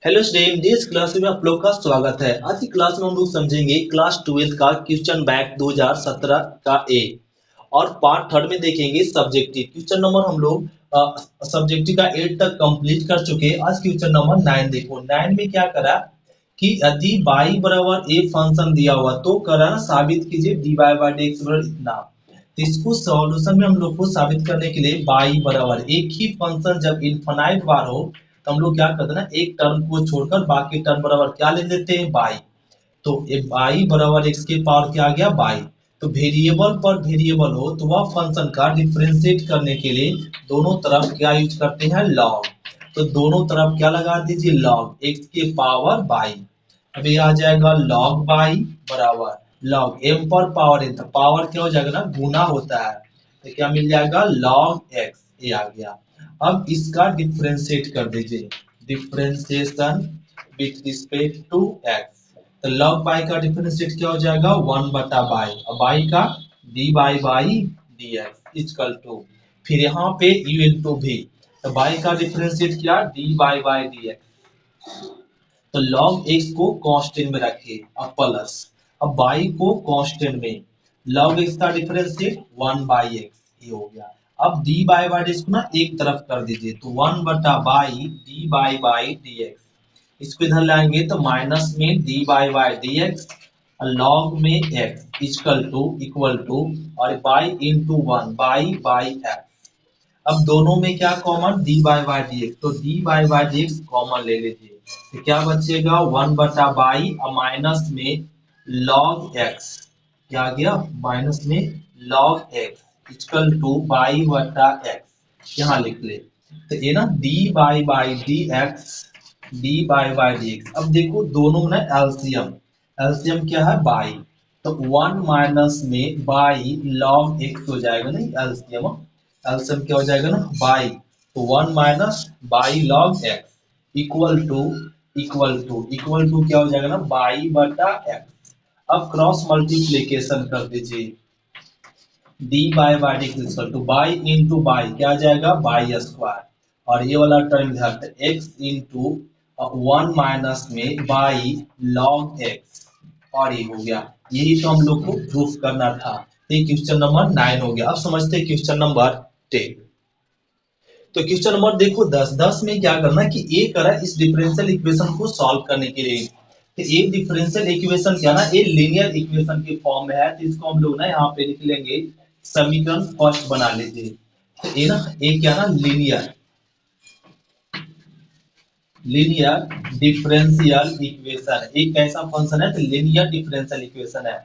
Hello student, इस class में आप लोग का स्वागत है। आज की क्लास में हम लोग समझेंगे क्लास 12 का क्वेश्चन बैंक 2017 का ए और पार्ट थर्ड में देखेंगे सब्जेक्टिव क्वेश्चन नंबर। हम लोग सब्जेक्टिव का 8 तक कंप्लीट कर चुके हैं। आज क्वेश्चन नंबर 9 देखो। 9 में क्या करा कि यदि y बराबर a फंक्शन दिया हुआ तो करा साबित कीजिए dy बाई dx बराबर इतना। तो इसको सॉल्यूशन में हम लोग को साबित करने के लिए y बराबर एक ही फंक्शन जब इनफाइनाइट बार हो तो हम लोग क्या करते हैं ना, एक टर्म को छोड़कर बाकी टर्म बराबर क्या ले लेते हैं, y। तो y बराबर x के पावर क्या आ गया, y। तो वेरिएबल पर वेरिएबल हो तो वह फंक्शन का डिफरेंशिएट करने के लिए दोनों तरफ क्या यूज करते हैं, log। तो दोनों तरफ क्या लगा दीजिए, log x के पावर y। अब ये आ जाएगा log y बराबर log m पर पावर n। तो पावर क्या हो जाएगा ना, गुना होता है। तो क्या मिल जाएगा, log x। ये आ गया। अब इसका डिफरेंशिएट कर दीजिए, differentiation with respect to x। तो log y का डिफरेंशिएट क्या हो जाएगा, 1 बटा y। अब y का dy by dx equal to, फिर यहाँ पे u इंटू v। तो y का डिफरेंशिएट किया dy बाई dx। तो log x को कांस्टेंट में रखिए, अब प्लस, अब y को कांस्टेंट में, log x का डिफरेंशिएट 1 बाई x, ये हो गया। अब dy बाई dx को ना एक तरफ कर दीजिए, तो 1 बटा बाई dy बाई dx। इसको इधर लाएंगे तो माइनस में dy बाई dx log में x इक्वल टू और y इंटू 1 बाई x। अब दोनों में क्या कॉमन, dy बाई dx। तो dy बाई dx कॉमन ले लीजिए, तो क्या बचेगा, 1 बटा बाई माइनस में log x। क्या आ गया, माइनस में log x equal to by बटा x। यहाँ लिख ले। तो ये ना dy by dx, dy by dx। अब देखो दोनों में एलसीएम, एलसीएम क्या है, बाई। तो 1 माइनस में बाई log x हो जाएगा, नहीं एलसीएम, एलसीएम क्या हो जाएगा ना, बाई। तो 1 minus by log x equal to क्या हो जाएगा ना, बाई बटा एक्स। अब क्रॉस मल्टीप्लीकेशन कर दीजिए, D by D equal to by into by क्या आ जाएगा, बाई स्क्वायर। और ये वाला टर्म इधर एक्स इंटू 1 माइनस में बाई लॉग एक्स। और ये हो गया। यही तो हम लोग को प्रूफ करना था। ये क्वेश्चन नंबर 9 हो गया। अब समझते हैं क्वेश्चन नंबर 10। तो क्वेश्चन नंबर देखो 10 में क्या करना कि ए करा इस डिफरेंशियल इक्वेशन को सॉल्व करने के लिए। तो एक डिफरेंशियल इक्वेशन क्या ना, ये लीनियर इक्वेशन के फॉर्म में है। तो इसको हम लोग ना यहाँ पे लिख लेंगे, समीकरण फर्स्ट बना लीजिए। तो ये ना, ये क्या ना, लीनियर लीनियर डिफरेंशियल इक्वेशन एक ऐसा फंक्शन है, तो लीनियर डिफरेंशियल इक्वेशन है।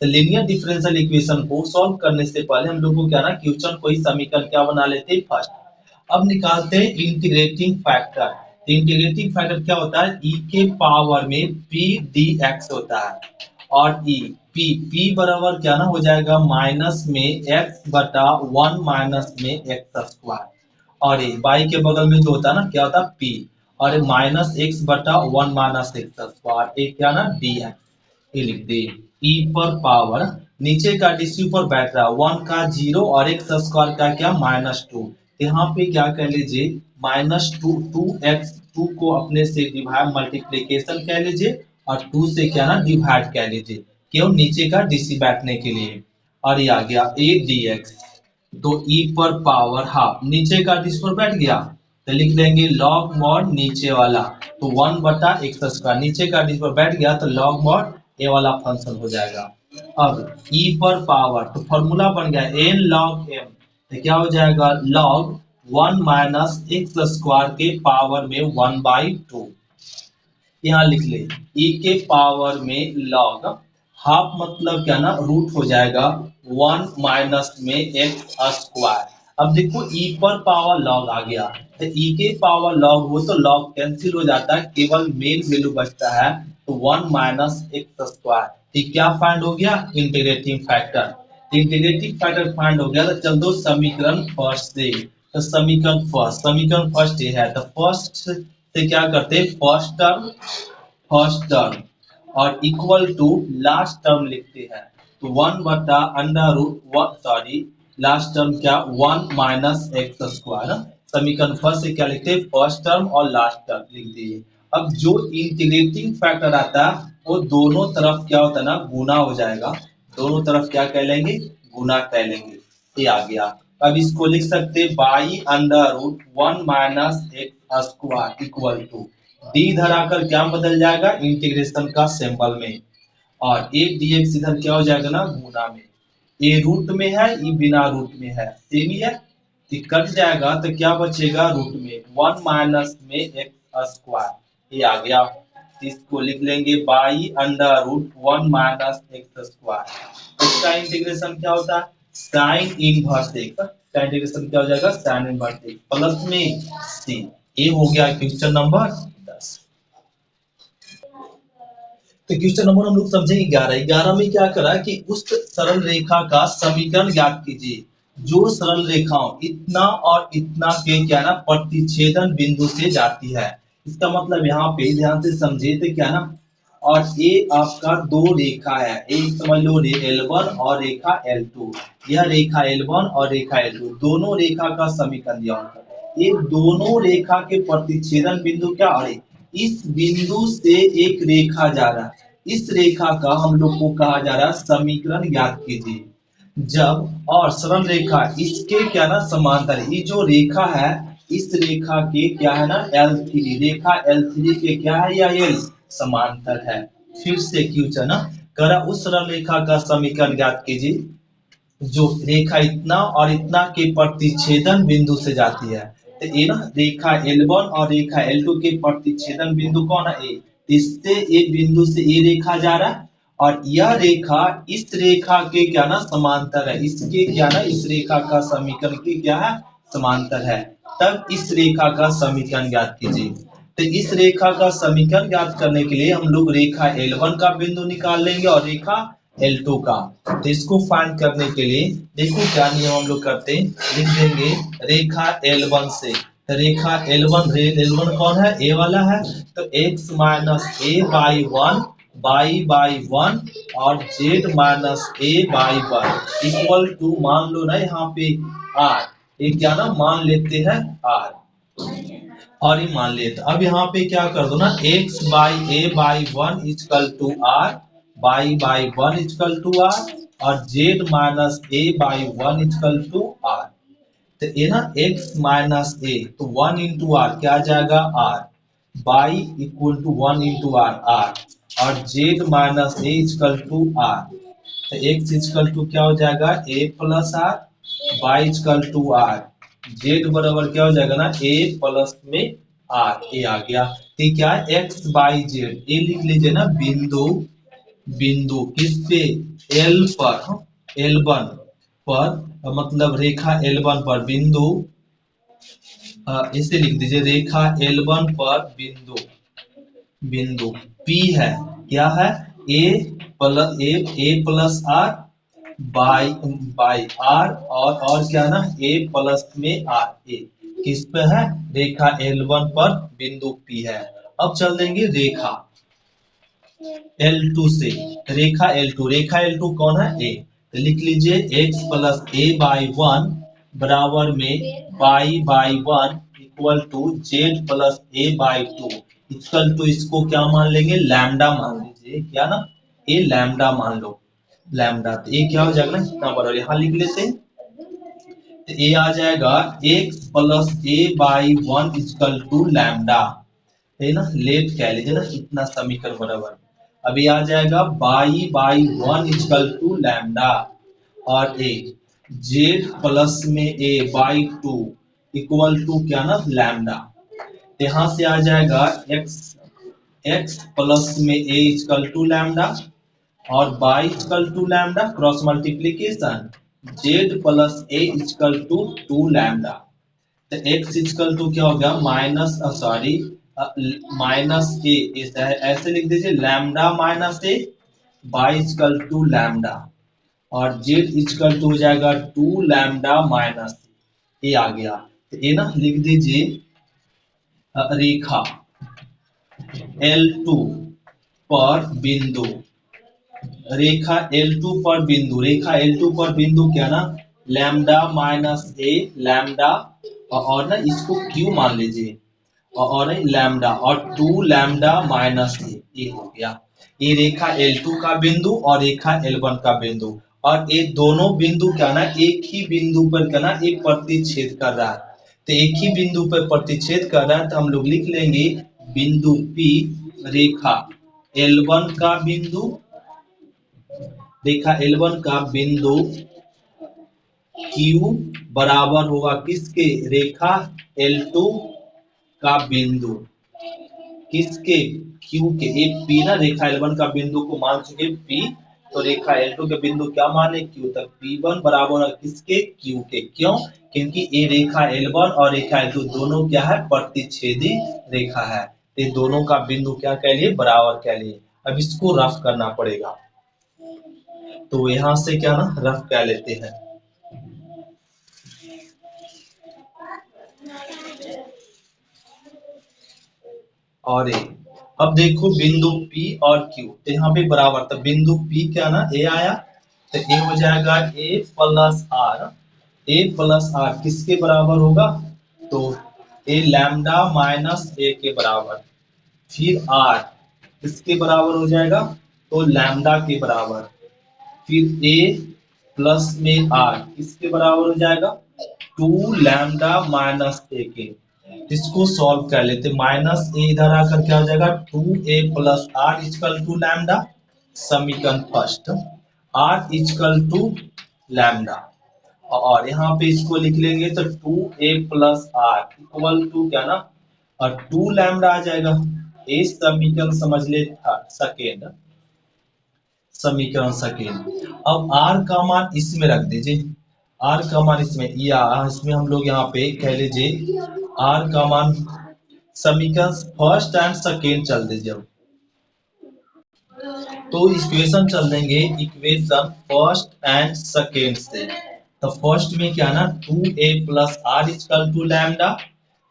तो लीनियर डिफरेंशियल इक्वेशन को सॉल्व करने से पहले हम लोग को क्या ना, क्वेश्चन को ही समीकरण क्या बना लेते हैं, फर्स्ट। अब निकालते हैं इंटीग्रेटिंग फैक्टर। इंटीग्रेटिंग फैक्टर क्या होता है, e के पावर में p dx होता है। और p बराबर क्या ना हो जाएगा, माइनस में x बटा 1 माइनस में x स्क्वायर। और ये y के बगल में जो होता है ना, क्या होता है, p। और माइनस x बटा 1 माइनस x स्क्वायर, एक क्या ना dx। ये लिख दे, e पर पावर नीचे का डिस्क पर बैठ रहा है, 1 का 0 और x स्क्वायर का क्या, -2। यहाँ पे क्या कह लीजिए, -2, 2x, 2 को अपने से डिवाइड मल्टीप्लीकेशन कह लीजिए और 2 से क्या ना डिवाइड कह लीजिए, क्यों, नीचे का डीसी बैठने के लिए। और ये आ गया a dx। तो e पर पावर हाफ, नीचे का डिस्क पर बैठ गया तो लिख लेंगे log mod नीचे वाला। तो 1 बटा x स्क्वायर, नीचे का डिस्क पर बैठ गया तो log mod ये वाला फंक्शन हो जाएगा। अब e पर पावर, तो फॉर्मूला बन गया n log m। तो क्या हो जाएगा, log 1 माइनस एक्स स्क्वायर के पावर में 1/2। यहाँ लिख ले, e के पावर में log हाफ मतलब क्या ना, रूट हो जाएगा 1 माइनस में एक्स स्क्वायर। अब देखो e पर पावर log आ गया, तो e के पावर log हो तो log कैंसिल हो जाता है, केवल मेन वैल्यू बचता है, तो 1 माइनस एक्स स्क्वायर। ठीक, क्या फाइंड हो गया, integrating factor. Integrating factor find हो गया। तो चल दो समीकरण फर्स्ट से। तो समीकरण फर्स्ट ये है, तो फर्स्ट से क्या करते हैं, फर्स्ट टर्म और इक्वल टू लास्ट टर्म लिखते हैं। तो 1 बटा under root 1, sorry last term क्या, 1 माइनस एक्स स्क्वायर। समीकरण फर्स्ट से क्या लिखते हैं, फर्स्ट टर्म और लास्ट टर्म लिख दिए। अब जो इंटीग्रेटिंग फैक्टर आता है वो दोनों तरफ क्या होता है ना, गुना हो जाएगा। दोनों तरफ क्या कह लेंगे, गुना कह लेंगे। ये आ गया। अब इसको लिख सकते by under root 1 - x² equal to D इधर आकर क्या बदल जाएगा, इंटीग्रेशन का सिंबल में, और ए dx इधर क्या हो जाएगा ना, गुना में। ए रूट में है, ये बिना रूट में है, सेम ही है, ये कट जाएगा तो क्या बचेगा, रूट में 1 माइनस में x²। ये आ गया। इसको लिख लेंगे by under root 1 minus x²। इसका इंटीग्रेशन क्या होता है, साइन इनवर्स एक्स। का इंटीग्रेशन क्या हो जाएगा, साइन इनवर्स एक्स प्लस में सी। ये हो गया क्वेश्चन नंबर 10। तो क्वेश्चन नंबर हम लोग समझेंगे 11। 11 में क्या करा कि उस सरल रेखा का समीकरण ज्ञात कीजिए जो सरल रेखाओं इतना और इतना के क्या ना प्रतिच्छेदन बिंदु से जाती है। इसका मतलब यहाँ पे ध्यान से समझे तो क्या ना, और ये आपका दो रेखा है, एक समझ लो L1 और रेखा L2। यह रेखा L1 और रेखा L2 दोनों रेखा का समीकरण दिया होगा। ये दोनों रेखा के प्रतिच्छेदन बिंदु क्या, अरे इस बिंदु से एक रेखा जा रहा है, इस रेखा का हम लोग को कहा जा रहा है समीकरण ज्ञात कीजिए जब, और सरल रेखा इसके क्या ना समांतर, ये जो रेखा है इस रेखा के क्या है ना L3, रेखा L3 के क्या है या L समांतर है। फिर से क्वेश्चन ना करा उस सरल रेखा का समीकरण ज्ञात कीजिए जो रेखा इतना और इतना के प्रतिच्छेदन बिंदु से जाती है। तो ये ना रेखा L1 और रेखा L2 के प्रतिच्छेदन बिंदु कौन है, ए। इससे एक बिंदु से ये रेखा जा रहा है और यह रेखा इस रेखा के क्या ना समांतर है, इसके क्या ना इस रेखा का समीकरण के क्या है, समांतर है। तब इस रेखा का समीकरण ज्ञात कीजिए। तो इस रेखा का समीकरण ज्ञात करने के लिए हम लोग रेखा L1 का बिंदु निकाल लेंगे और रेखा L2 का। तो इसको फाइंड करने के लिए देखो क्या नियम हम लोग करते हैं, लिख देंगे रेखा L1 से। तो रेखा L1 कौन है, ए वाला है, तो x minus A by 1 by 1 और z minus A by 1 equal to, मान लो ना यहाँ पे r, ये क्या ना मान लेते हैं r, और ये मान लेते। अब यहाँ पे क्या कर दो ना, x by A by 1 equal to r by 1 equal to r और z minus A by 1 equal to r। तो ये ना x माइनस ए तो 1 इंटू आर क्या आ जाएगा, r by equal to 1 into R और z minus A equal to r। तो x इक्वल टू क्या हो जाएगा, a plus R by equal to R, Z बराबर क्या हो जाएगा ना, a प्लस में आर। ए आ गया। तो क्या है, x बाई जेड, ए लिख लीजिए ना, बिंदु बिंदु किस पे, L पर, L1 पर, मतलब रेखा L1 पर बिंदु, इसे लिख दीजिए रेखा L1 पर बिंदु, बिंदु P है, क्या है, ए प्लस आर बाई आर, और क्या है ना, a प्लस में आर। ए किस पे है, रेखा L1 पर बिंदु P है। अब चल देंगे रेखा L2 से, रेखा L2 कौन है, a। तो लिख लीजिए x प्लस ए बाई 1 बराबर में by 1 equal to z plus A by 2 equal to, इसको क्या मान लेंगे, लैम्डा मान लीजिए, क्या ना, ए लैम्डा मान लो, लैम्डा। तो ये क्या हो जाएगा ना, इतना बराबर यहाँ लिख लेते हैं। तो ये आ जाएगा x plus A by 1 equal to lambda, है ना, लेट कह लीजिए ना, इतना समीकरण बराबर। अभी आ जाएगा बाई 1 इक्वल टू लैम्डा और ए, जेड प्लस में ए बाई 2 इक्वल टू क्या ना, लैम्डा। यहाँ से आ जाएगा x प्लस में ए इक्वल टू लैम्डा और by equal to lambda, cross multiplication, z plus A equal to 2 lambda. तो x इक्वल टू क्या हो गया, माइनस सॉरी माइनस ए, ऐसे लिख दीजिए lambda minus A by equal to lambda और z इक्वल टू हो जाएगा 2 लैम्डा माइनस ए आ गया। तो ये ना लिख दीजिए रेखा L2 पर बिंदु, रेखा L2 पर बिंदु, रेखा L2 पर बिंदु क्या ना, लैम्डा माइनस ए लैम्डा, और ना इसको Q मान लीजिए और लैम्डा और 2 लैम्डा माइनस ए हो गया। ये रेखा L2 का बिंदु और रेखा L1 का बिंदु, और ये दोनों बिंदु क्या ना एक ही बिंदु पर क्या ना एक प्रतिच्छेद कर रहा है। तो एक ही बिंदु पर प्रतिच्छेद कर रहा है, तो हम लोग लिख लेंगे बिंदु P रेखा L1 का बिंदु, रेखा L1 का बिंदु Q बराबर होगा किसके, रेखा L2 का बिंदु किसके, Q के। एक P ना रेखा L1 का बिंदु को मान चुके P, तो रेखा L2 के बिंदु क्या माने Q, तक P1 बराबर है किसके, Q के। क्यों, क्योंकि ये रेखा L1 और रेखा L2 दोनों क्या है, प्रतिच्छेदी रेखा है। ये दोनों का बिंदु क्या कह लिए, बराबर कह लिए। अब इसको रफ करना पड़ेगा, तो यहाँ से क्या ना रफ कह लेते हैं। और अब देखो बिंदु P और Q, तो यहाँ पे बराबर, तो बिंदु P क्या ना A आया, तो A हो जाएगा A plus R। A plus R किसके बराबर होगा, तो A लैम्डा माइनस A के बराबर। फिर R किसके बराबर हो जाएगा, तो लैम्डा के बराबर। फिर A प्लस में R किसके बराबर हो जाएगा, 2 लैम्डा माइनस ए के। इसको सॉल्व कर लेते, माइनस ए इधर आकर क्या हो जाएगा, 2a plus r equal to lambda. समीकरण first, r equal to lambda, और यहाँ पे इसको लिख लेंगे तो 2a plus R equal to क्या ना, और 2 लैम्डा आ जाएगा। ए समीकरण समझ ले सेकेंड, समीकरण सेकेंड। अब आर का मान इसमें रख दीजिए, आर का मान इसमें, या इसमें हम लोग यहाँ पे कह लीजिए आर का मान, समीकरण फर्स्ट एंड सेकेंड चल दीजिए। तो इक्वेशन चल देंगे, इक्वेशन फर्स्ट एंड सेकेंड से। तो फर्स्ट में क्या ना 2a plus R equal to lambda,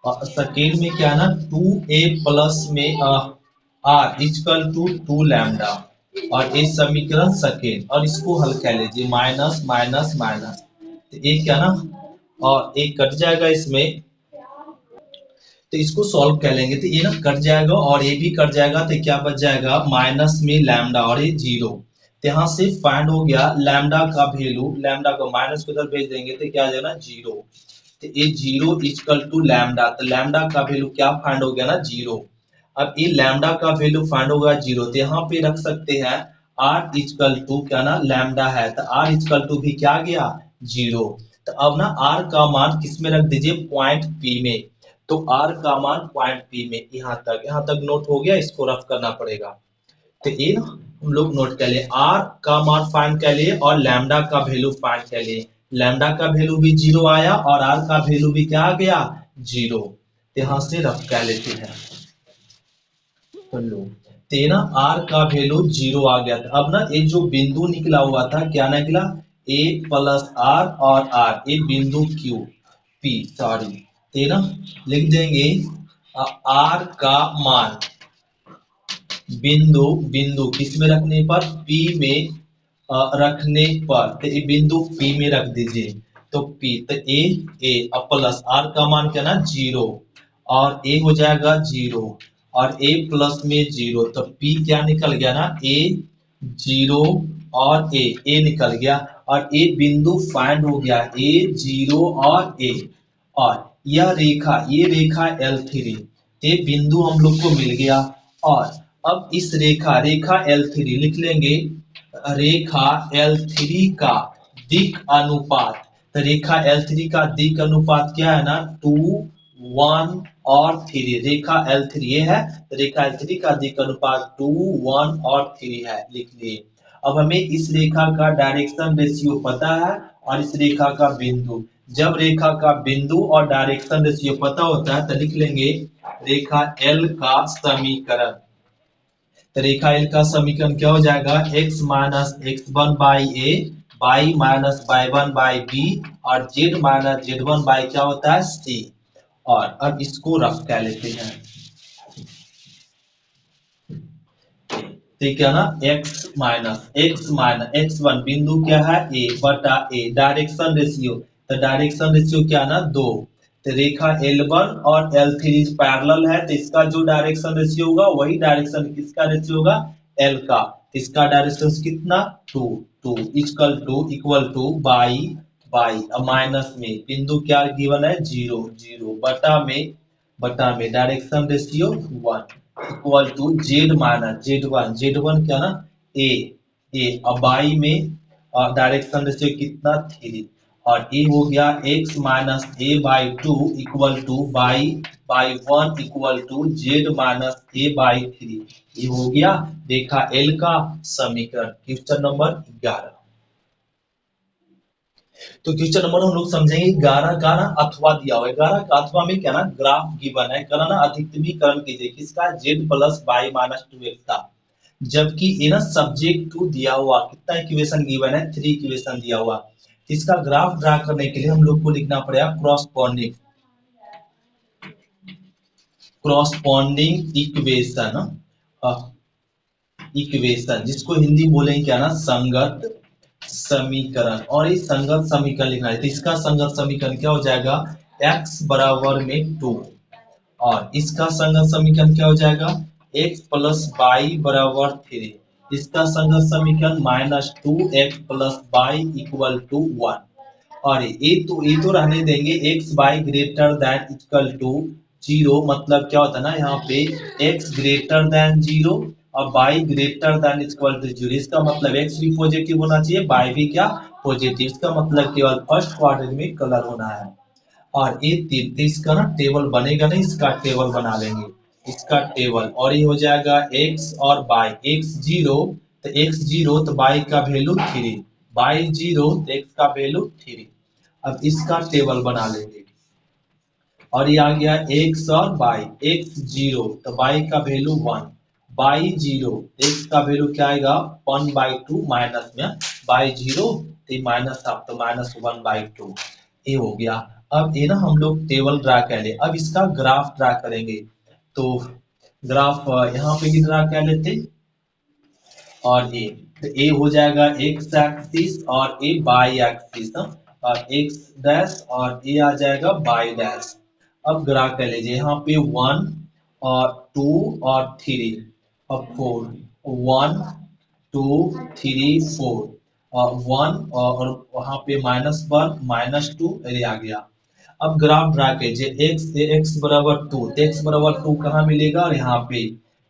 और सेकेंड में क्या ना 2a प्लस में आर इक्वल टू 2 लैम्डा, और ये समीकरण सेकेंड। और इसको हल कर लीजिए, माइनस माइनस माइनस, तो ये क्या ना, और एक कट जाएगा इसमें, तो इसको सॉल्व कर लेंगे, तो ये ना कट जाएगा और ये भी कट जाएगा, तो क्या बच जाएगा, माइनस में लैम्डा और ये जीरो। तो यहाँ से फाइंड हो गया लैम्डा का वैल्यू, लैम्डा को माइनस को उधर भेज देंगे तो क्या आ जाएगा, जीरो। तो ये जीरो इक्वल टू लैम्डा, तो लैम्डा का वैल्यू क्या फाइंड हो गया ना, जीरो। अब ये लैम्डा का वैल्यू फाइंड होगा जीरो, तो यहाँ पे रख सकते हैं आर इक्वल टू क्या ना लैम्डा है, तो आर इक्वल टू भी क्या आ गया, जीरो। तो अब ना आर का मान किस में रख दीजिए, पॉइंट पी में। तो आर का मान पॉइंट पी में, यहाँ तक नोट हो गया, इसको रफ करना पड़ेगा। तो ये ना हम लोग नोट कर लिए, आर का मान फाइंड कर लिए और लैम्डा का वैल्यू फाइंड कर लिए। लैम्डा का वैल्यू भी जीरो आया और आर का वैल्यू भी क्या आ गया, जीरो। तो यहाँ से रफ कर लेते हैं, तो लो तेना आर का वैल्यू जीरो आ गया था। अब ना ये जो बिंदु निकला हुआ था क्या निकला, ए प्लस आर और आर, ये बिंदु क्यू पी, सॉरी तेना लिख देंगे आर का मान बिंदु, बिंदु किस में रखने पर, पी में रखने पर, तो ये बिंदु पी में रख दीजिए। तो पी, तो ए प्लस आर का मान क्या ना जीरो, और ए हो जाएगा जीरो, और ए प्लस में जीरो, तो पी क्या निकल गया ना, ए जीरो और ए निकल गया, और ए बिंदु फाइंड हो गया, ए जीरो और ए। और यह रेखा, ये रेखा L3, ये बिंदु हम लोग को मिल गया। और अब इस रेखा, रेखा L3 लिख लेंगे, रेखा L3 का दिक अनुपात, तो रेखा L3 का दिक अनुपात क्या है ना, 2 1 और 3। रेखा L3 ये है, तो रेखा L3 का दिक अनुपात 2 1 और 3 है, लिख लिए। अब हमें इस रेखा का डायरेक्शन रेशियो पता है, और इस रेखा का बिंदु, जब रेखा का बिंदु और डायरेक्शन रेशियो पता होता है तो लिख लेंगे रेखा L का समीकरण। तो रेखा L का समीकरण क्या हो जाएगा, x minus X one by A, y minus Y one by B, और z minus Z one by क्या होता है, c। और अब इसको रफ कर लेते हैं, ठीक है ना, x माइनस एक्स वन बिंदु क्या है, a बटा a, डायरेक्शन रेशियो, तो डायरेक्शन रेशियो क्या ना, 2। तो रेखा L1 और L3 पैरेलल है, तो इसका जो डायरेक्शन रेशियो होगा वही डायरेक्शन किसका रेशियो होगा, L का। इसका डायरेक्शन कितना, 2 2 इक्वल टू बाई अब माइनस में बिंदु क्या गिवन है, 0 0 बटा में direction ratio 1 equal to Z minus Z one क्या ना, ए अब बाई में डायरेक्शन रेशियो कितना, 3 और ए हो गया x minus A by two equal to by one equal to Z minus A by 3। ये हो गया रेखा L का समीकरण। Question number 11। तो क्वेश्चन नंबर हम लोग समझेंगे 11 का ना अथवा दिया हुआ है। 11 का अथवा में क्या ना ग्राफ गिवन है, करना ना अधिकतमीकरण कीजिए किसका, z plus by minus 2x का। जबकि ये ना सब्जेक्ट टू दिया हुआ कितना इक्वेशन गिवन है, 3 इक्वेशन दिया हुआ। इसका ग्राफ ड्रा करने के लिए हम लोग को लिखना पड़ेगा क्रॉसपॉन्डिंग इक्वेशन जिसको हिंदी बोलेंगे क्या ना, संगत समीकरण। और इस संगत समीकरण लिखना है, तो इसका संगत समीकरण क्या हो जाएगा, x बराबर में 2 और इसका संगत समीकरण क्या हो जाएगा, x प्लस बाई बराबर 3। इसका संगत समीकरण -2x plus by equal to 1। और ये तो रहने देंगे, x by greater than equal to 0, मतलब क्या होता है ना यहाँ पे x ग्रेटर देन 0 और by greater than equal to 0। इसका मतलब x भी पॉजिटिव होना चाहिए, बाई भी क्या पॉजिटिव। इसका मतलब केवल फर्स्ट क्वाड्रेंट में कलर होना है। और ये तीन इसका ना टेबल बनेगा नहीं, इसका टेबल बना लेंगे, इसका टेबल। और ये हो जाएगा x और बाई, x 0 तो बाई का वैल्यू 3, बाई 0 तो x का वैल्यू 3। अब इसका टेबल बना लेंगे और ये आ गया x और बाई, x 0 तो बाई का वैल्यू 1, बाई 0 x का वैल्यू क्या आएगा 1/2 माइनस में बाई 0 तो माइनस हाफ तो -1/2। ये हो गया। अब ये ना हम लोग टेबल ड्रा कर ले, अब इसका ग्राफ ड्रा करेंगे। तो ग्राफ यहाँ पे भी ड्रा कर लेते और ये तो ए हो जाएगा x एक्सिस और ए बाई एक्सिस और x डैश और ए आ जाएगा बाई डैश। अब ग्राफ कर लीजिए, यहाँ पे 1 और 2 और 3 और 4, 1 2 3 4 और 1 और वहाँ पे -1 -2 ये आ गया। अब ग्राफ ड्रा कीजिए, x बराबर 2, x बराबर 2 कहाँ मिलेगा, और यहाँ पे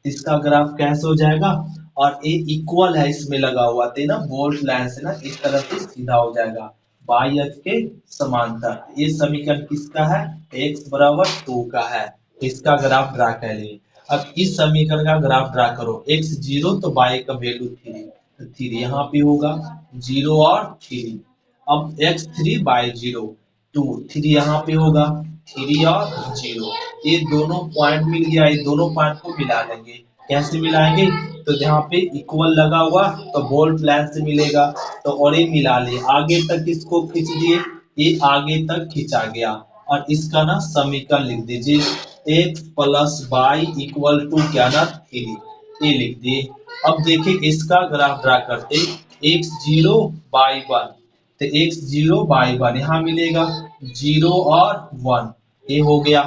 इसका ग्राफ कैसे हो जाएगा, और ये इक्वल है इसमें लगा हुआ थे ना बोल्ट लाइन से ना, इस तरफ से सीधा हो जाएगा बाई अक्ष के समांतर। ये समीकरण किसका है, x बराबर 2 का है। इसका ग्राफ ड्रा कर लिए। अब इस समीकरण का ग्राफ ड्रा करो, x 0 तो बाई का वैल्यू 3 तो 3 यहाँ पे होगा 0 और 3। अब x 3 बाई 0 2 3 यहाँ पे होगा 3 और 0। ये दोनों पॉइंट मिल गया, ये दोनों पॉइंट को मिला लेंगे। कैसे मिलाएंगे, तो यहाँ पे इक्वल लगा हुआ तो बोल्ट लाइन से मिलेगा, तो और ये मिला लिए, आगे तक इसको खींच दिए, ये आगे तक खींचा गया। और इसका ना समीकरण लिख दीजिए, x प्लस बाई इक्वल टू क्या ना 3, ये लिख दिए। अब देखिए इसका ग्राफ ड्रा करते, x 0 बाई 1 तो x 0 बाई 1 यहाँ मिलेगा 0 और 1, ये हो गया।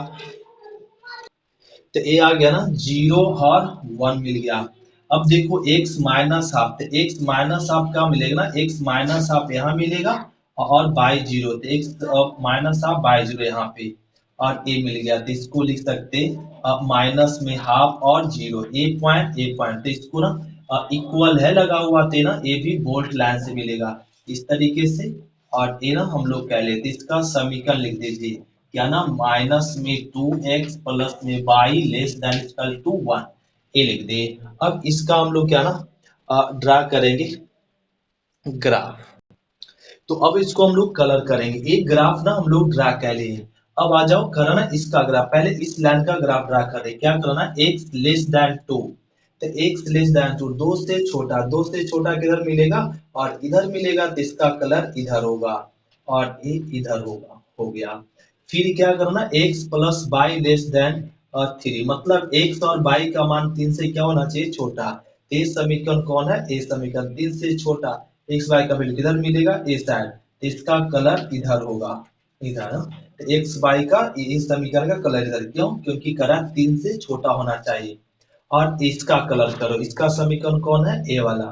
तो ये आ गया ना 0 और 1 मिल गया। अब देखो x माइनस हाफ, तो x माइनस हाफ क्या मिलेगा ना, x माइनस हाफ यहाँ मिलेगा और बाई 0 तो x माइनस हाफ बाई 0 यहाँ पे और a मिल गया। तो इसको लिख सकते माइनस में हाफ और 0, ए पॉइंट तो इसको ना इक्वल है लगा हुआ थे ना, ये भी बोल्ट लाइन से मिलेगा इस तरीके से। और ये ना हम लोग कह लेते, इसका समीकरण लिख दीजिए क्या ना, माइनस में 2x प्लस में by less than equal to 1, ये लिख दे। अब इसका हम लोग क्या ना ड्रा करेंगे ग्राफ। तो अब इसको हम लोग कलर करेंगे, एक ग्राफ ना हम लोग ड्रा कर लिए। अब आ जाओ करना इसका ग्राफ, पहले इस लाइन का ग्राफ ड्रा करें। क्या करना, x लेस देन 2 तो x लेस देन 2 2 से छोटा किधर मिलेगा, और इधर मिलेगा, तो इसका कलर इधर होगा और ये इधर होगा, हो गया। फिर क्या करना, x प्लस बाई लेस देन 3, मतलब x और बाई का मान 3 से क्या होना चाहिए, छोटा। ये समीकरण कौन है, ये समीकरण 3 से छोटा। x y का वैल्यू किधर मिलेगा, ए साइड, इसका कलर इधर होगा, इधर। तो एक्स वाई का इस समीकरण का कलर इधर, क्यों? क्योंकि करा 3 से छोटा होना चाहिए। और इसका कलर करो, इसका समीकरण कौन है? ए वाला।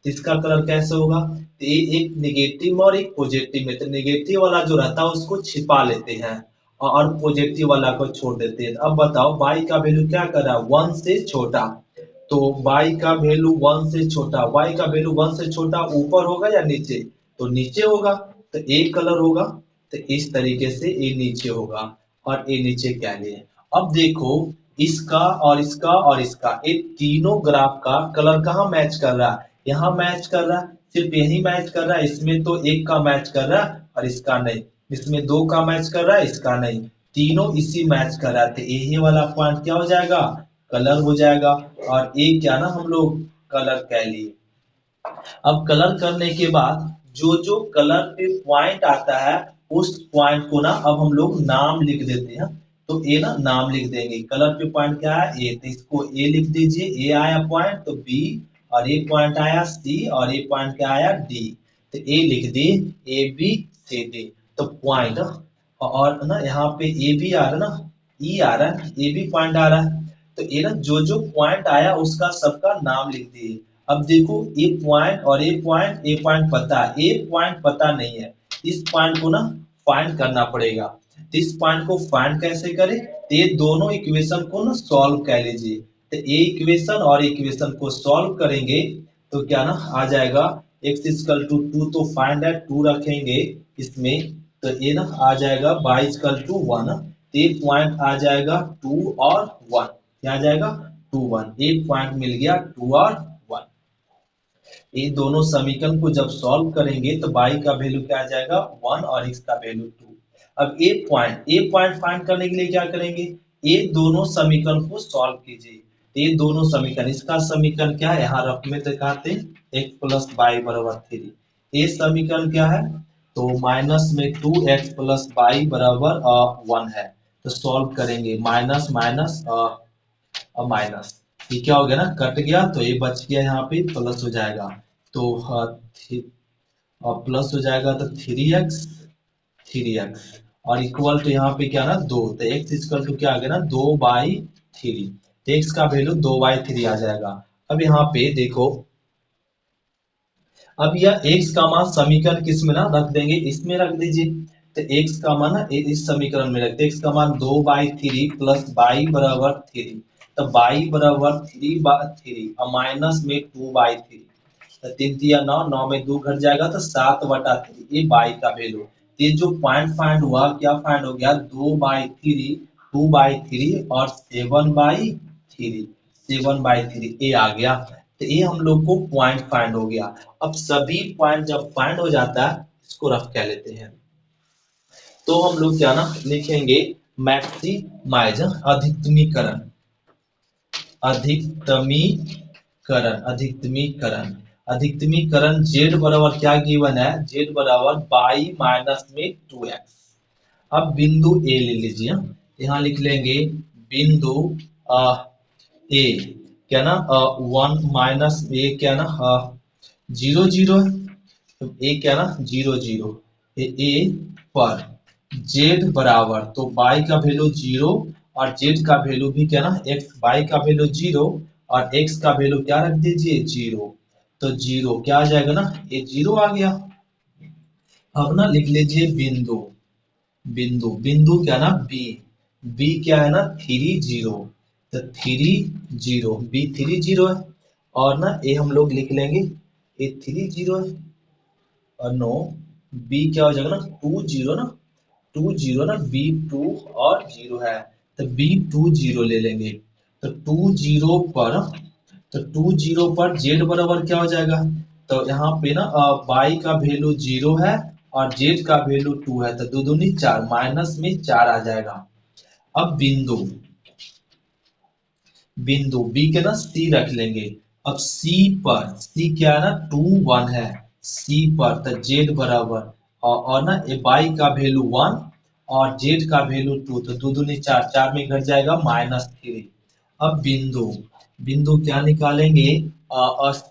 तो इसका कलर कैसे होगा? तो ये एक निगेटिव और एक पॉजिटिव में, तो निगेटिव वाला जो रहता है उसको छिपा लेते हैं और पॉजिटिव वाला को छोड़ देते हैं। अब बताओ y का वैल्यू क्या कर रहा है? 1 से छोटा। तो y का वैल्यू 1 से छोटा, y का वैल्यू 1 से छोटा ऊपर होगा या नीचे? तो नीचे होगा। तो ए कलर होगा, तो इस तरीके से ए नीचे होगा और ए नीचे क्या लिए। अब देखो इसका और इसका और इसका, ये तीनों ग्राफ का कलर कहाँ मैच कर रहा है? यहाँ मैच कर रहा है, सिर्फ यही मैच कर रहा है। इसमें तो एक का मैच कर रहा है और इसका नहीं, इसमें दो का मैच कर रहा है, इसका नहीं, तीनों इसी मैच कर रहा है। यही वाला पॉइंट क्या हो जाएगा? कलर हो जाएगा। और ये क्या ना हम लोग कलर कह लिए। अब कलर करने के बाद जो जो कलर पे पॉइंट आता है उस पॉइंट को ना अब हम लोग नाम लिख देते हैं। तो ए ना नाम लिख देंगे। कलर पे पॉइंट क्या है? ए, तो इसको ए लिख दीजिए। ए आया पॉइंट तो बी, और ए पॉइंट आया सी, और ए पॉइंट क्या आया? डी। तो ए लिख दिए, ए बी सी डी। तो पॉइंट, और ना यहाँ पे ए बी आ रहा है ना, ई आ रहा है, ए बी पॉइंट आ रहा है। तो ये ना जो जो पॉइंट आया उसका सबका नाम लिख दिए। अब देखो ए पॉइंट और ए पॉइंट पता है, ए पॉइंट पता नहीं है, इस पॉइंट को ना फाइंड करना पड़ेगा। तो इस पॉइंट को फाइंड कैसे करें? तो ये दोनों इक्वेशन को ना सॉल्व कर लीजिए। तो ए इक्वेशन और इक्वेशन को सॉल्व करेंगे तो क्या ना आ जाएगा, x इक्वल टू 2, तो फाइंड है 2 रखेंगे इसमें, तो ये ना आ जाएगा y इक्वल टू 1। एक पॉइंट आ जाएगा 2 और 1, क्या आ जाएगा? 2 1, एक पॉइंट मिल गया 2 और 1। ये दोनों समीकरण को जब सॉल्व करेंगे तो y का वैल्यू क्या आ जाएगा? 1 और x का वैल्यू 2। अब ए पॉइंट फाइंड करने के लिए क्या करेंगे? ये दोनों समीकरण को सॉल्व कीजिए। ये दोनों समीकरण, इसका समीकरण क्या है? यहाँ रफ में दिखाते हैं, x प्लस वाई बराबर 3। ये समीकरण क्या है? तो माइनस में 2x प्लस वाई बराबर 1 है। तो सॉल्व करेंगे, माइनस माइनस और माइनस, ये क्या हो गया ना, कट गया, तो ये बच गया, यहाँ पे प्लस हो जाएगा। तो प्लस हो जाएगा तो 3x और इक्वल टू यहाँ पे क्या ना 2, तो x इक्वल टू क्या आ गया ना 2/3। तो x का वैल्यू 2/3 आ जाएगा। अब यहाँ पे देखो, अब यह x का मान समीकरण किस में ना रख देंगे? इसमें रख दीजिए। तो x का मान ना इस समीकरण में रखते हैं। x का मान 2/3 प्लस y बराबर 3। तो y बराबर 3/3 और माइनस में 2/3। तो 3 3 9, 9 में 2 घट जाएगा तो 7/3, ये y का वैल्यू। ये जो पॉइंट फाइंड हुआ, क्या फाइंड हो गया? 2/3, 2/3 और 7/3, 7/3 ये आ गया। तो ये हम लोग को पॉइंट फाइंड हो गया। अब सभी पॉइंट जब फाइंड हो जाता है, इसको रफ कह लेते हैं। तो हम लोग क्या ना लिखेंगे, मैक्सिमाइज, अधिकतमीकरण, अधिकतमीकरण, अधिकतमीकरण, अधिकतमीकरण z बराबर क्या गिवन है? z बराबर y माइनस में 2x। अब बिंदु ए ले लीजिए, यहाँ लिख लेंगे बिंदु ए, क्या ना 1 माइनस ए, क्या ना 0 0 है, तो ए क्या ना 0 0, ए पर z बराबर, तो y का वैल्यू 0 और z का वैल्यू भी क्या ना x, y का वैल्यू 0 और x का वैल्यू क्या रख दीजिए? 0। तो 0 क्या आ जाएगा ना, ये 0 आ गया। अब ना लिख लीजिए बिंदु, बिंदु, बिंदु क्या ना बी, बी क्या है ना 3 0, तो 3 0, बी 3 0 है। और ना ए हम लोग लिख लेंगे, ए 3 0 है, और नो बी क्या हो जाएगा ना 2 0 ना, 2 0 ना, बी 2 और 0 है, तो बी 2 0 ले लेंगे। तो 2 0 पर, तो 2 0 पर z बराबर क्या हो जाएगा? तो यहाँ पे ना y का वैल्यू 0 है और z का वैल्यू 2 है, तो 2 दूनी 4, माइनस में 4 आ जाएगा। अब बिंदु, बिंदु बी के ना सी रख लेंगे। अब सी पर, सी क्या है ना 2 1 है, सी पर तो z बराबर, और ना ये y का वैल्यू 1 और z का वैल्यू 2, तो 2 दूनी 4, 4 में घट जाएगा -3। अब बिंदु, बिंदु क्या निकालेंगे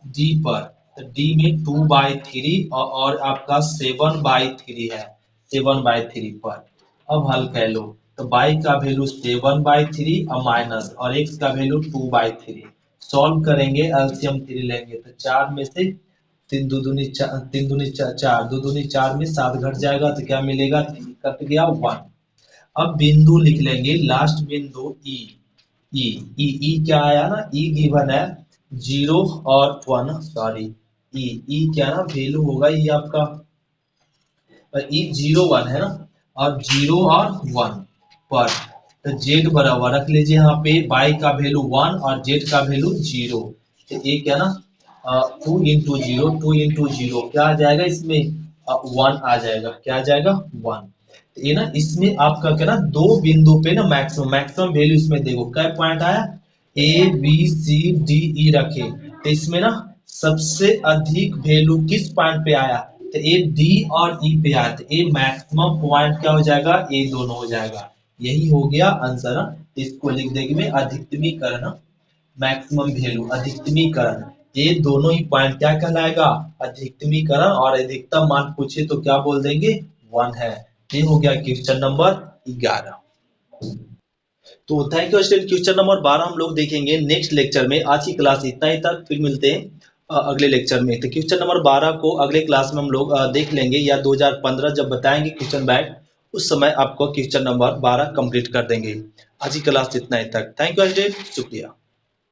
डी पर, तो डी में 2/3 और आपका 7/3 है, 7/3 पर। अब हल कर लो, तो y का वैल्यू 7/3 और माइनस और x का वैल्यू 2/3। सॉल्व करेंगे, एलसीएम 3 लेंगे तो 4 में से 3 दूनी 4, 3 दूनी 4, 2 दूनी 4 में 7 घट जाएगा तो क्या मिलेगा, 3 कट गया 1। अब बिंदु लिख लेंगे, लास्ट बिंदु ई। ई क्या आया ना, ई गिवन है 0 और 1, सॉरी ई क्या ना वैल्यू होगा ये आपका ई 0 1 है ना, और 0 और 1 पर, तो जेड बराबर रख लीजिए यहाँ पे, y का वैल्यू 1 और z का वैल्यू 0। तो ये क्या ना 2 इंटू 0, 2 इंटू 0 क्या आ जाएगा इसमें 1 आ जाएगा, क्या आ जाएगा 1। तो ये ना इसमें आपका क्या ना दो बिंदु पे ना मैक्सिमम वैल्यू इसमें देखो क्या पॉइंट आया, A B C D E रखे, तो इसमें ना सबसे अधिक वैल्यू किस पॉइंट पे आया, तो ए डी और ई पे आया, तो ए मैक्सिमम पॉइंट क्या हो जाएगा, ए दोनों हो जाएगा। यही हो गया आंसर। इसको लिख देंगे में अधिकतमीकरण, मैक्सिमम वैल्यू अधिकतमीकरण, ये दोनों ही पॉइंट क्या कहलाएगा, अधिकतमीकरण। और अधिकतम मान पूछे तो क्या बोल देंगे, 1 है। ये हो गया क्वेश्चन नंबर 11। तो thank you student, question number 12 हम लोग देखेंगे नेक्स्ट लेक्चर में। आज की क्लास इतना ही तक, फिर मिलते हैं अगले लेक्चर में। तो क्वेश्चन नंबर 12 को अगले क्लास में हम लोग देख लेंगे, या 2015 जब बताएंगे क्वेश्चन बैंक, उस समय आपको क्वेश्चन नंबर 12 कंप्लीट कर देंगे। आज की क्लास इतना ही तक, थैंक यू स्टूडेंट, शुक्रिया।